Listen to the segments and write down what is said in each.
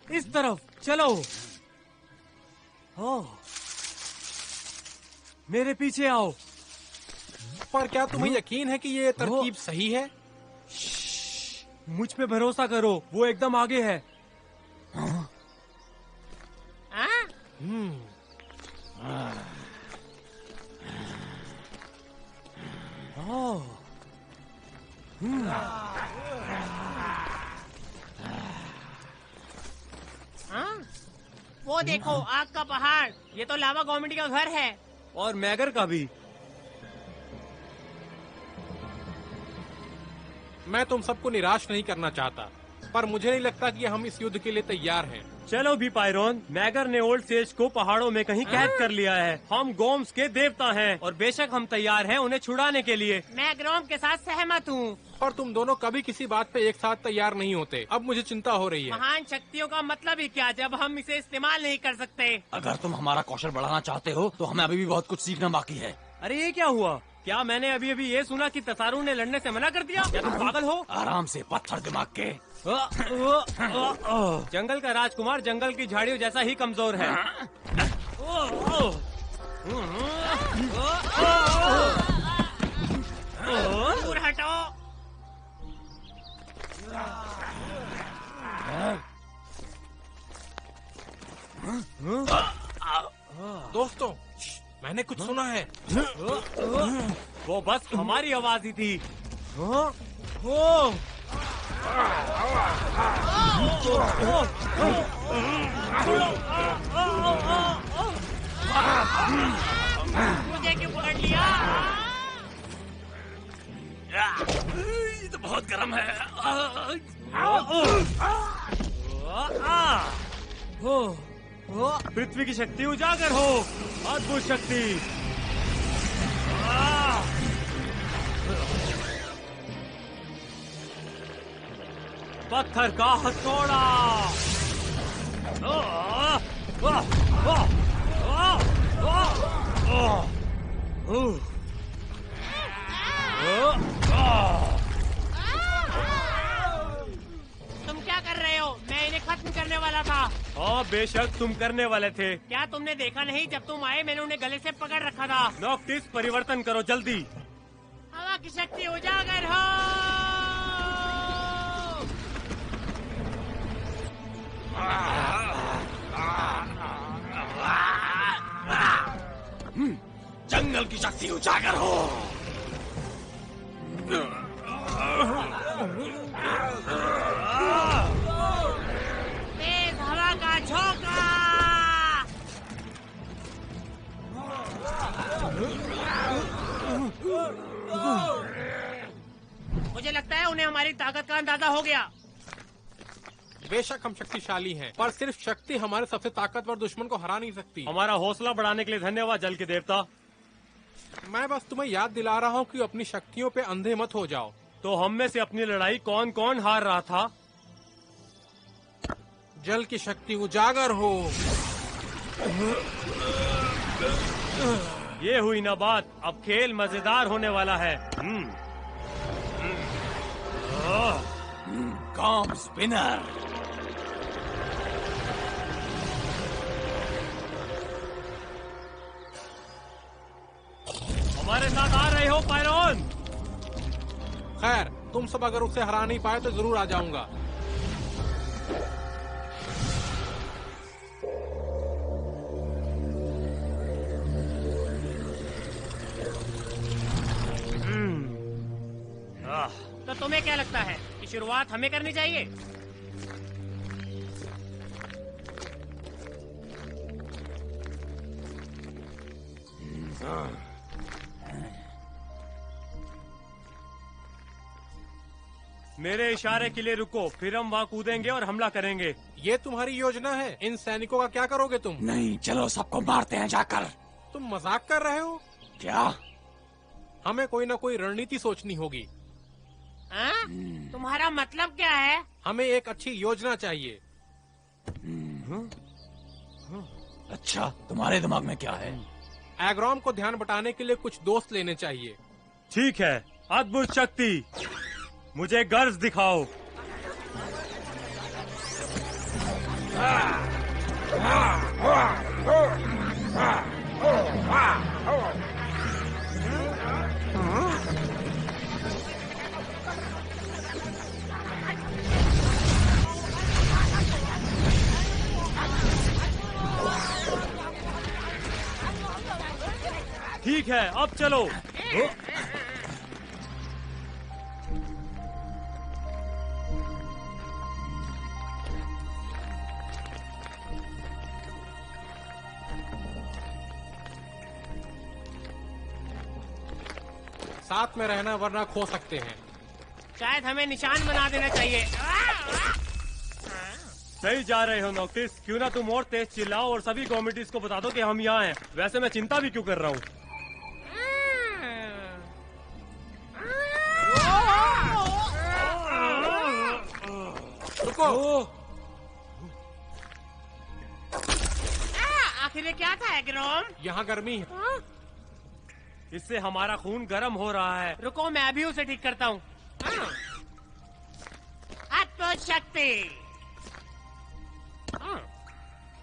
इस तरफ चलो। मेरे पीछे आओ। पर क्या तुम्हें यकीन है कि ये तरकीब सही है? मुझ पे भरोसा करो, वो एकदम आगे है। वो देखो, आग का पहाड़। ये तो लावा गवर्नमेंट का घर है। और मैगर का भी। मैं तुम सबको निराश नहीं करना चाहता, पर मुझे नहीं लगता कि हम इस युद्ध के लिए तैयार हैं। चलो भी पायरोन, मैगर ने ओल्ड सेज को पहाड़ों में कहीं कैद कर लिया है। हम गोम्स के देवता हैं और बेशक हम तैयार हैं उन्हें छुड़ाने के लिए। मैं ग्रोम के साथ सहमत हूँ। और तुम दोनों कभी किसी बात पे एक साथ तैयार नहीं होते। अब मुझे चिंता हो रही है। महान शक्तियों का मतलब ही क्या जब हम इसे इस्तेमाल नहीं कर सकते? अगर तुम हमारा कौशल बढ़ाना चाहते हो तो हमें अभी भी बहुत कुछ सीखना बाकी है। अरे ये क्या हुआ? क्या मैंने अभी अभी ये सुना कि तसारू ने लड़ने से मना कर दिया? क्या तुम पागल हो? आराम से, पत्थर दिमाग के। जंगल का राजकुमार जंगल की झाड़ियों जैसा ही कमजोर है। दूर हटो। दोस्तों, मैंने कुछ सुना है। वो बस हमारी आवाज ही थी। मुझे क्यों पकड़ लिया? ये तो बहुत गर्म है। पृथ्वी की शक्ति उजागर हो। अद्भुत शक्ति। पत्थर का हथौड़ा। तुम क्या कर रहे हो? मैं इन्हें खत्म करने वाला था। हाँ बेशक तुम करने वाले थे। क्या तुमने देखा नहीं? जब तुम आए मैंने उन्हें गले से पकड़ रखा था। नॉक्टिस परिवर्तन करो जल्दी। हवा की शक्ति उजागर हो। जंगल की शक्ति उजागर हो। तेज हवा का झोंका। मुझे लगता है उन्हें हमारी ताकत का अंदाजा हो गया। बेशक हम शक्तिशाली हैं, पर सिर्फ शक्ति हमारे सबसे ताकतवर दुश्मन को हरा नहीं सकती। हमारा हौसला बढ़ाने के लिए धन्यवाद जल के देवता। मैं बस तुम्हें याद दिला रहा हूँ कि अपनी शक्तियों पे अंधे मत हो जाओ। तो हम में से अपनी लड़ाई कौन कौन हार रहा था? जल की शक्ति उजागर हो। ये हुई ना बात। अब खेल मजेदार होने वाला है। Com spinner. हमारे साथ आ रहे हो पायरोन? खैर, तुम सब अगर उसे हरा नहीं पाए तो जरूर आ जाऊंगा। तो तुम्हें क्या लगता है कि शुरुआत हमें करनी चाहिए? मेरे इशारे के लिए रुको, फिर हम वहाँ कूदेंगे और हमला करेंगे। ये तुम्हारी योजना है? इन सैनिकों का क्या करोगे तुम? नहीं, चलो सबको मारते हैं जाकर। तुम मजाक कर रहे हो क्या? हमें कोई ना कोई रणनीति सोचनी होगी। तुम्हारा मतलब क्या है? हमें एक अच्छी योजना चाहिए। अच्छा, तुम्हारे दिमाग में क्या है? एग्रॉम को ध्यान बटाने के लिए कुछ दोस्त लेने चाहिए। ठीक है, अद्भुत शक्ति, मुझे गर्ज दिखाओ। ठीक है, अब चलो। साथ में रहना वरना खो सकते हैं। शायद हमें निशान बना देना चाहिए। सही जा रहे हो नोक्टिस, क्यों ना तुम और तेज चिल्लाओ और सभी कॉमिटीज को बता दो कि हम यहाँ हैं। वैसे मैं चिंता भी क्यों कर रहा हूँ। रुको। आखिर ये क्या था एग्रॉम? यहाँ गर्मी है। इससे हमारा खून गर्म हो रहा है। रुको, मैं अभी उसे ठीक करता हूँ। अद्भुत शक्ति।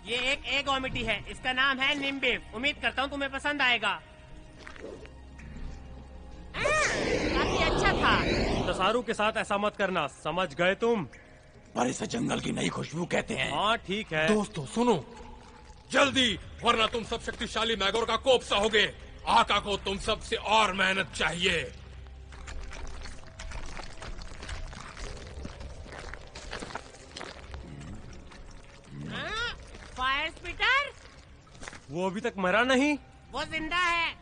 ये एक एगोमिटी है, इसका नाम है निम्बिफ। उम्मीद करता हूँ तुम्हें पसंद आएगा। काफी अच्छा था। तसारू के साथ ऐसा मत करना, समझ गए तुम? पर इसे जंगल की नई खुशबू कहते हैं। हाँ ठीक है। दोस्तों सुनो, जल्दी, वरना तुम सब शक्तिशाली मैगोर का कोप सहोगे। आका को तुम सबसे और मेहनत चाहिए। फायर स्पीटर? वो अभी तक मरा नहीं? वो जिंदा है।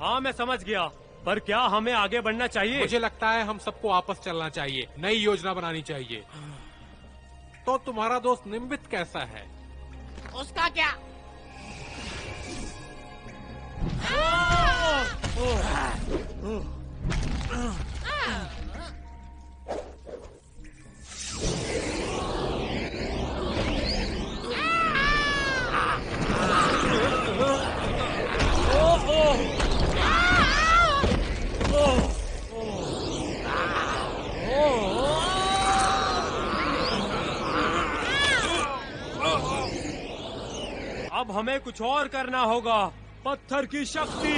हाँ मैं समझ गया, पर क्या हमें आगे बढ़ना चाहिए? मुझे लगता है हम सबको वापस चलना चाहिए, नई योजना बनानी चाहिए। तो तुम्हारा दोस्त निम्बित कैसा है? उसका क्या? अब हमें कुछ और करना होगा। पत्थर की शक्ति।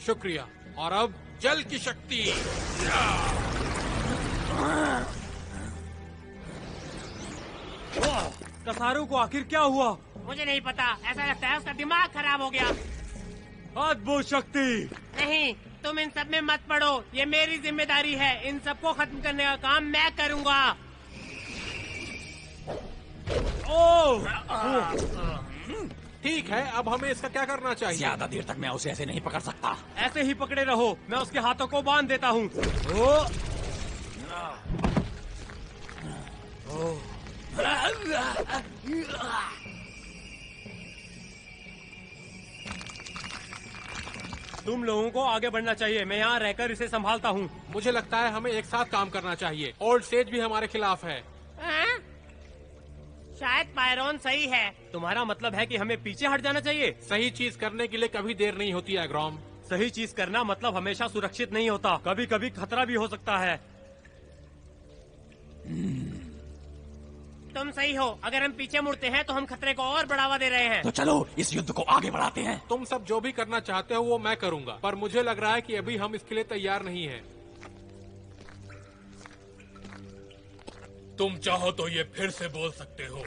शुक्रिया। और अब जल की शक्ति। तसारू को आखिर क्या हुआ? मुझे नहीं पता, ऐसा लगता है उसका दिमाग खराब हो गया। अद्भुत शक्ति। नहीं, तुम इन सब में मत पड़ो, ये मेरी जिम्मेदारी है। इन सबको खत्म करने का काम मैं करूंगा। ठीक है, अब हमें इसका क्या करना चाहिए? ज्यादा देर तक मैं उसे ऐसे नहीं पकड़ सकता। ऐसे ही पकड़े रहो, मैं उसके हाथों को बांध देता हूँ। तुम लोगों को आगे बढ़ना चाहिए, मैं यहाँ रहकर इसे संभालता हूँ। मुझे लगता है हमें एक साथ काम करना चाहिए। ओल्ड सेज भी हमारे खिलाफ है। हाँ? शायद पायरोन सही है। तुम्हारा मतलब है कि हमें पीछे हट जाना चाहिए? सही चीज करने के लिए कभी देर नहीं होती है ग्रॉम। सही चीज करना मतलब हमेशा सुरक्षित नहीं होता, कभी कभी खतरा भी हो सकता है। तुम सही हो, अगर हम पीछे मुड़ते हैं तो हम खतरे को और बढ़ावा दे रहे हैं। तो चलो इस युद्ध को आगे बढ़ाते हैं। तुम सब जो भी करना चाहते हो वो मैं करूंगा, पर मुझे लग रहा है कि अभी हम इसके लिए तैयार नहीं हैं। तुम चाहो तो ये फिर से बोल सकते हो।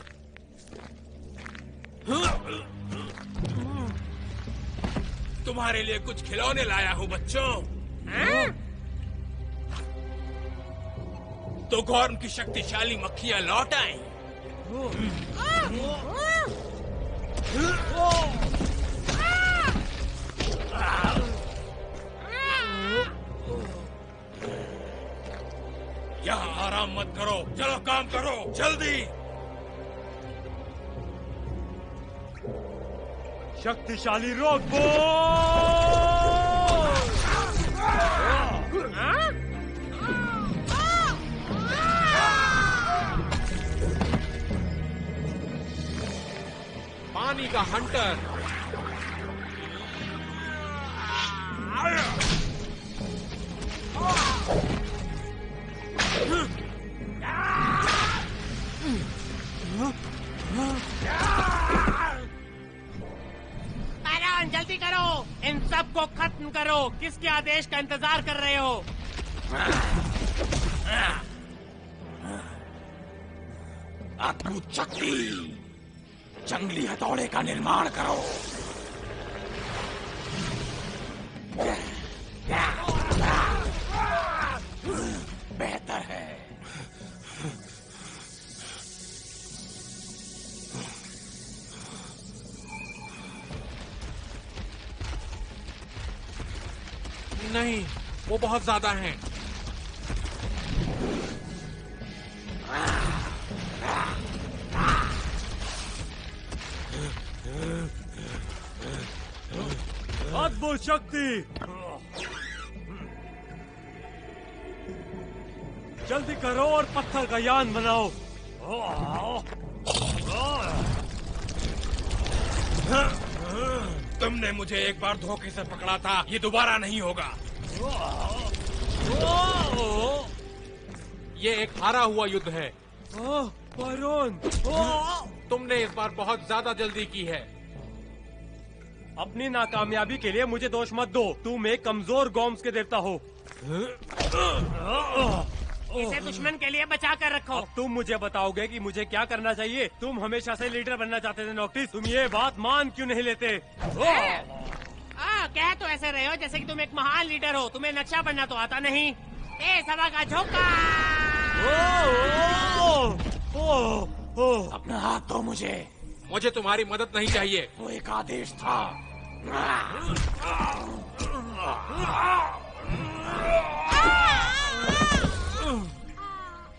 तुम्हारे लिए कुछ खिलौने लाया हूँ बच्चों। तो गॉर्म की शक्तिशाली मक्खियां लौट आई। यहाँ आराम मत करो, चलो काम करो जल्दी। शक्तिशाली रोक बॉल। पानी का हंटर। पैरॉन, जल्दी करो, इन सबको खत्म करो। किसके आदेश का इंतजार कर रहे हो? अद्भुत शक्ति, जंगली हथौड़े का निर्माण करो। बेहतर है। नहीं, वो बहुत ज्यादा हैं। अद्भुत शक्ति, जल्दी करो और पत्थर का यान बनाओ। तुमने मुझे एक बार धोखे से पकड़ा था, ये दोबारा नहीं होगा। ये एक हारा हुआ युद्ध है। पैरॉन, तुमने इस बार बहुत ज्यादा जल्दी की है। अपनी नाकामयाबी के लिए मुझे दोष मत दो। तुम एक कमजोर गॉम्स के देवता हो। इसे दुश्मन के लिए बचा कर रखो। अब तुम मुझे बताओगे कि मुझे क्या करना चाहिए? तुम हमेशा से लीडर बनना चाहते थे नॉक्टिस, तुम ये बात मान क्यों नहीं लेते? कह तो ऐसे रहे हो जैसे कि तुम एक महान लीडर हो। तुम्हें नक्शा बनना तो आता नहीं। ए सभा का झोंका। अपना हाथ दो मुझे। मुझे तुम्हारी मदद नहीं चाहिए। वो एक आदेश था।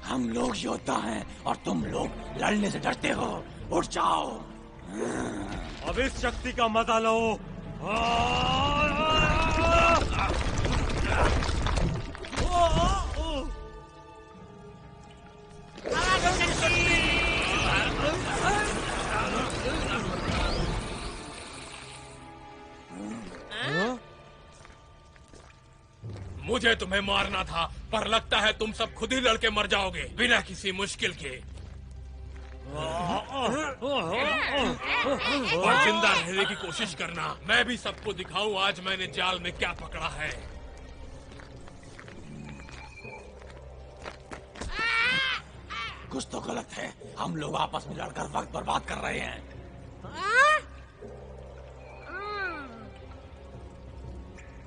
हम लोग योद्धा हैं और तुम लोग लड़ने से डरते हो। उठ जाओ। अब इस शक्ति का मजा लो। मुझे तुम्हें मारना था, पर लगता है तुम सब खुद ही लड़के मर जाओगे बिना किसी मुश्किल के। और जिंदा रहने की कोशिश करना। मैं भी सबको दिखाऊं आज मैंने जाल में क्या पकड़ा है। कुछ तो गलत है। हम लोग आपस में लड़कर वक्त बर्बाद कर रहे हैं।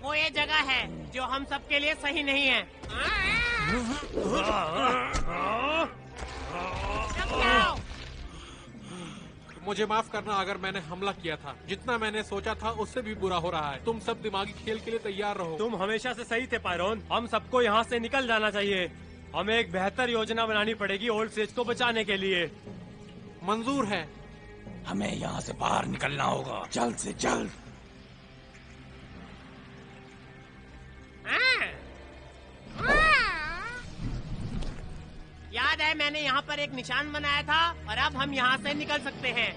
वो ये जगह है जो हम सबके लिए सही नहीं है। मुझे माफ करना अगर मैंने हमला किया था। जितना मैंने सोचा था उससे भी बुरा हो रहा है। तुम सब दिमागी खेल के लिए तैयार रहो। तुम हमेशा से सही थे पैरॉन। हम सबको यहाँ से निकल जाना चाहिए। हमें एक बेहतर योजना बनानी पड़ेगी ओल्ड सेज को बचाने के लिए। मंजूर है। हमें यहाँ से बाहर निकलना होगा, जल्द से जल्द। याद है मैंने यहाँ पर एक निशान बनाया था और अब हम यहाँ से निकल सकते हैं।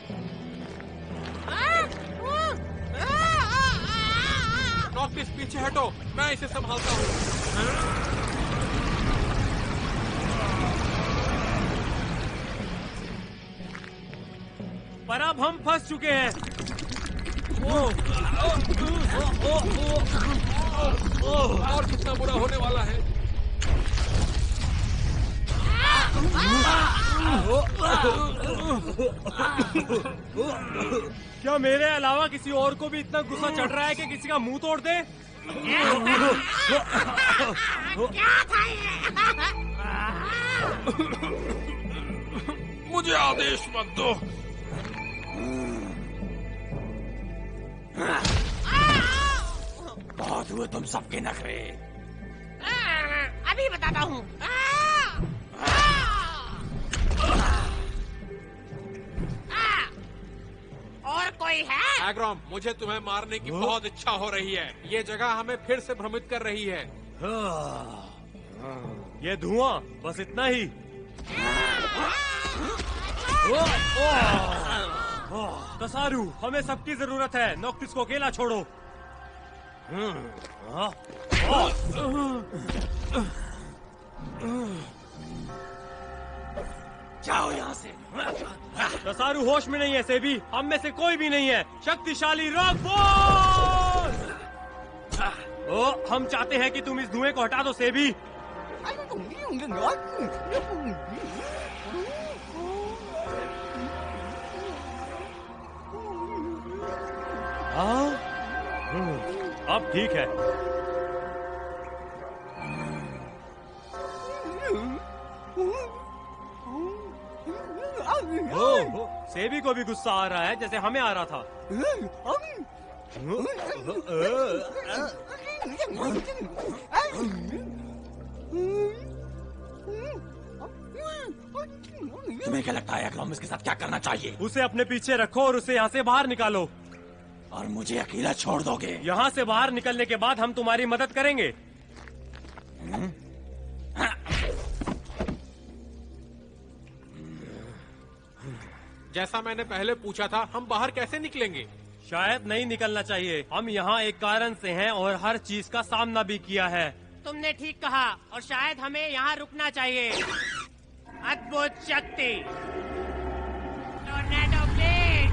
नॉक्टिस पीछे हटो, मैं इसे संभालता हूँ। पर अब हम फंस चुके हैं। और कितना बुरा होने वाला है। क्या मेरे अलावा किसी और को भी इतना गुस्सा चढ़ रहा है कि किसी का मुंह तोड़ दे? क्या था ये? मुझे आदेश मत दो। बहुत हुए तुम सबके नखरे। अभी बताता हूँ। और कोई है? एग्रॉम, मुझे तुम्हें मारने की बहुत इच्छा हो रही है। ये जगह हमें फिर से भ्रमित कर रही है। ये धुआं, बस इतना ही। कसारू, हमें सबकी जरूरत है। नोक्टिस को अकेला छोड़ो। जाओ यहाँ से। कसारू होश में नहीं है सेबी, हम में से कोई भी नहीं है। शक्तिशाली रॉक बॉल! हम चाहते हैं कि तुम इस धुएं को हटा दो सेबी। अब ठीक है। सेबी को भी गुस्सा आ रहा है जैसे हमें आ रहा था। तुम्हें क्या लगता है एग्रॉम, इसके साथ क्या करना चाहिए? उसे अपने पीछे रखो और उसे यहाँ से बाहर निकालो। और मुझे अकेला छोड़ दोगे? यहाँ से बाहर निकलने के बाद हम तुम्हारी मदद करेंगे। जैसा मैंने पहले पूछा था, हम बाहर कैसे निकलेंगे? शायद नहीं निकलना चाहिए। हम यहाँ एक कारण से हैं और हर चीज का सामना भी किया है। तुमने ठीक कहा, और शायद हमें यहाँ रुकना चाहिए। अद्भुत शक्ति, टोर्नेडो ब्लेड।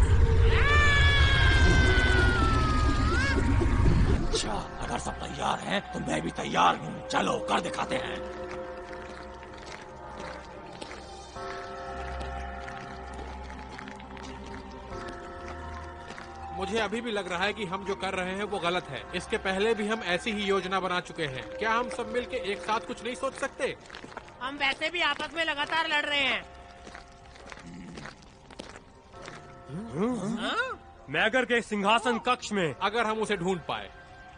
अच्छा, अगर सब तैयार हैं, तो मैं भी तैयार हूँ। चलो कर दिखाते हैं। मुझे अभी भी लग रहा है कि हम जो कर रहे हैं वो गलत है। इसके पहले भी हम ऐसी ही योजना बना चुके हैं। क्या हम सब मिलके एक साथ कुछ नहीं सोच सकते? हम वैसे भी आपस में लगातार लड़ रहे हैं। मैगर के सिंहासन कक्ष में। अगर हम उसे ढूंढ पाए।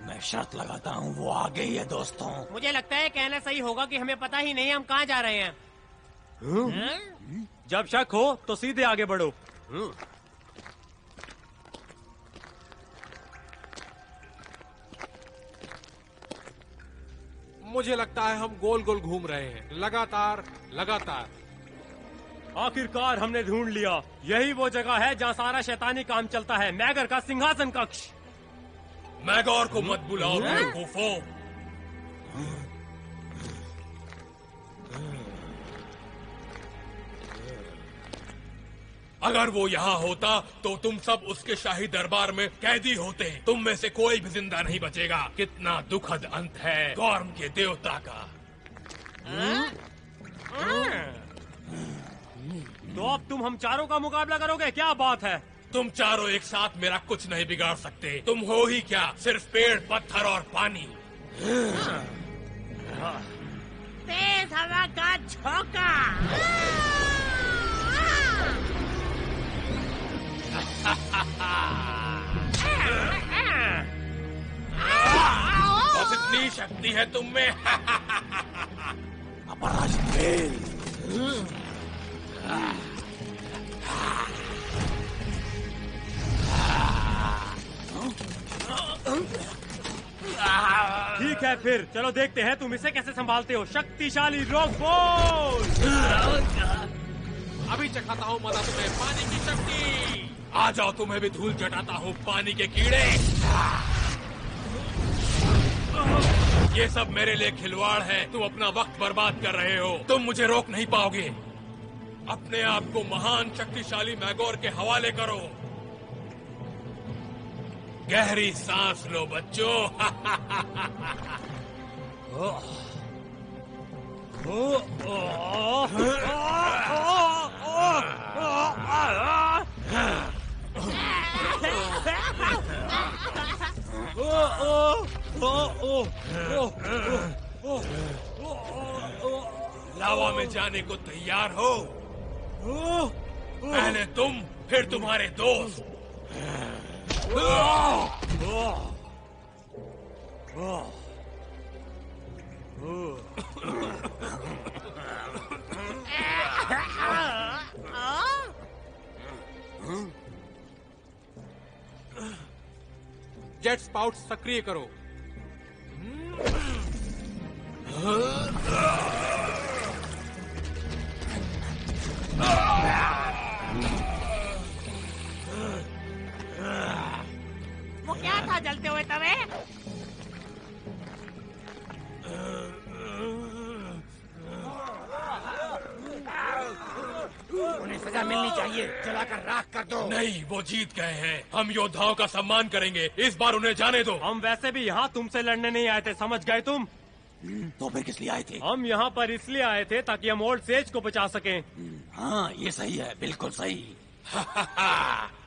मैं शर्त लगाता हूँ वो आ गई है दोस्तों। मुझे लगता है कहना सही होगा कि हमें पता ही नहीं हम कहाँ जा रहे हैं। जब शक हो तो सीधे आगे बढ़ो। मुझे लगता है हम गोल गोल घूम रहे हैं, लगातार लगातार। आखिरकार हमने ढूंढ लिया। यही वो जगह है जहाँ सारा शैतानी काम चलता है। मैगर का सिंहासन कक्ष। मैगोर को मत बुलाओ बेवकूफो। अगर वो यहाँ होता तो तुम सब उसके शाही दरबार में कैदी होते। तुम में से कोई भी जिंदा नहीं बचेगा। कितना दुखद अंत है गॉर्म के देवता का। तो अब तुम हम चारों का मुकाबला करोगे? क्या बात है। तुम चारों एक साथ मेरा कुछ नहीं बिगाड़ सकते। तुम हो ही क्या, सिर्फ पेड़, पत्थर और पानी। तेज हवा का झोंका। बस इतनी शक्ति है तुम में। अपराजित बेल। ठीक है फिर चलो देखते हैं तुम इसे कैसे संभालते हो। शक्तिशाली रॉक बॉल। अभी चखाता हूँ मजा तुम्हें, पानी की शक्ति। आ जाओ, तुम्हें भी धूल चटाता हूँ पानी के कीड़े। ये सब मेरे लिए खिलवाड़ है। तुम अपना वक्त बर्बाद कर रहे हो। तुम मुझे रोक नहीं पाओगे। अपने आप को महान शक्तिशाली मैगोर के हवाले करो। गहरी सांस लो बच्चों। लावा में जाने को तैयार हो? पहले तुम, फिर तुम्हारे दोस्त। जेट स्पाउट सक्रिय करो। वो क्या था जलते हुए तवे? उन्हें सजा मिलनी चाहिए, जलाकर राख कर दो। नहीं, वो जीत गए हैं। हम योद्धाओं का सम्मान करेंगे, इस बार उन्हें जाने दो। हम वैसे भी यहाँ तुमसे लड़ने नहीं आए थे, समझ गए तुम? तो फिर किस लिए आए थे? हम यहाँ पर इसलिए आए थे ताकि हम ओल्ड सेज को बचा सकें। हाँ, ये सही है, बिल्कुल सही।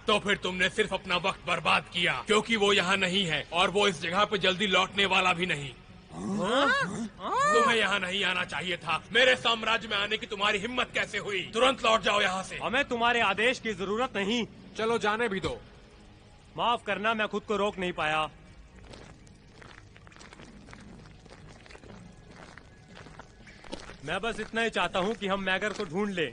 तो फिर तुमने सिर्फ अपना वक्त बर्बाद किया, क्योंकि वो यहाँ नहीं है और वो इस जगह पे जल्दी लौटने वाला भी नहीं। तुम्हें यहाँ नहीं आना चाहिए था। मेरे साम्राज्य में आने की तुम्हारी हिम्मत कैसे हुई? तुरंत लौट जाओ यहाँ से। हमें तुम्हारे आदेश की जरूरत नहीं। चलो जाने भी दो। माफ करना, मैं खुद को रोक नहीं पाया। मैं बस इतना ही चाहता हूँ कि हम मैगर को ढूंढ लें।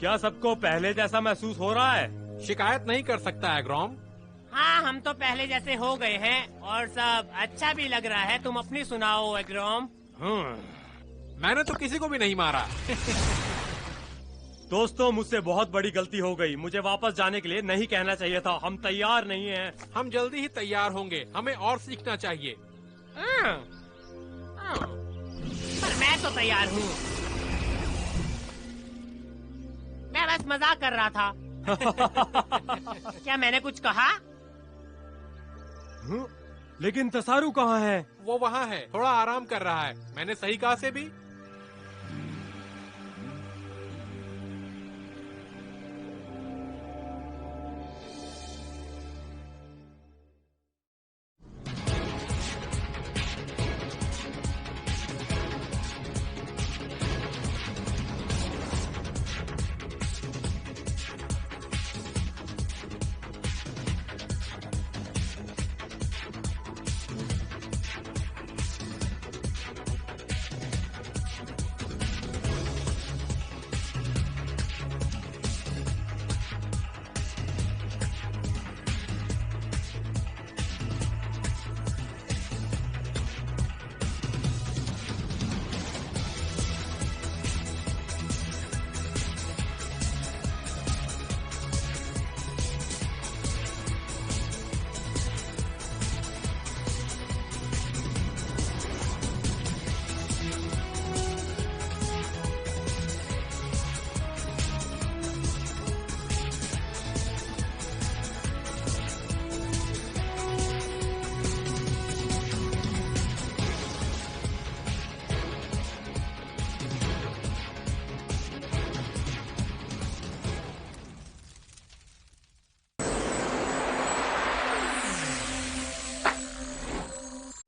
क्या सबको पहले जैसा महसूस हो रहा है? शिकायत नहीं कर सकता है ग्रॉम। हाँ, हम तो पहले जैसे हो गए हैं और सब अच्छा भी लग रहा है। तुम अपनी सुनाओ एग्रोम। मैंने तो किसी को भी नहीं मारा। दोस्तों, मुझसे बहुत बड़ी गलती हो गई। मुझे वापस जाने के लिए नहीं कहना चाहिए था। हम तैयार नहीं हैं। हम जल्दी ही तैयार होंगे। हमें और सीखना चाहिए। पर मैं तो तैयार हूँ। मैं बस मजाक कर रहा था। क्या मैंने कुछ कहा? लेकिन तसारू कहाँ है? वो वहाँ है, थोड़ा आराम कर रहा है। मैंने सही कहा से भी।